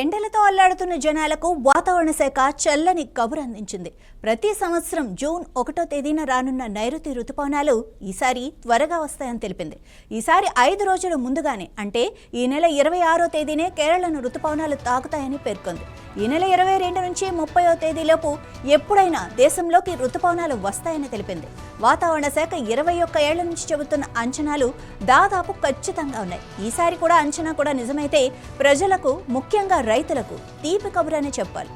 ఎండలతో అల్లాడుతున్న జనాలకు వాతావరణ శాఖ చల్లని కబురు అందించింది. ప్రతి సంవత్సరం జూన్ 1వ తేదీన రానున్న నైరుతి రుతుపవనాలు ఈసారి త్వరగా వస్తాయని తెలిపింది. ఈసారి 5 రోజుల ముందుగానే అంటే ఈ నెల 26వ తేదీనే కేరళను రుతుపవనాలు తాకుతాయని పేర్కొంది. ఈ నెల 22 నుంచి 30వ తేదీలోపు ఎప్పుడైనా దేశంలోకి రుతుపవనాలు వస్తాయని తెలిపింది. వాతావరణ శాఖ 21 ఏళ్ల నుంచి చెబుతున్న అంచనాలు దాదాపు ఖచ్చితంగా ఉన్నాయి. ఈసారి కూడా అంచనా కూడా నిజమైతే ప్రజలకు, ముఖ్యంగా రైతులకు తీపి కబురని చెప్పాలి.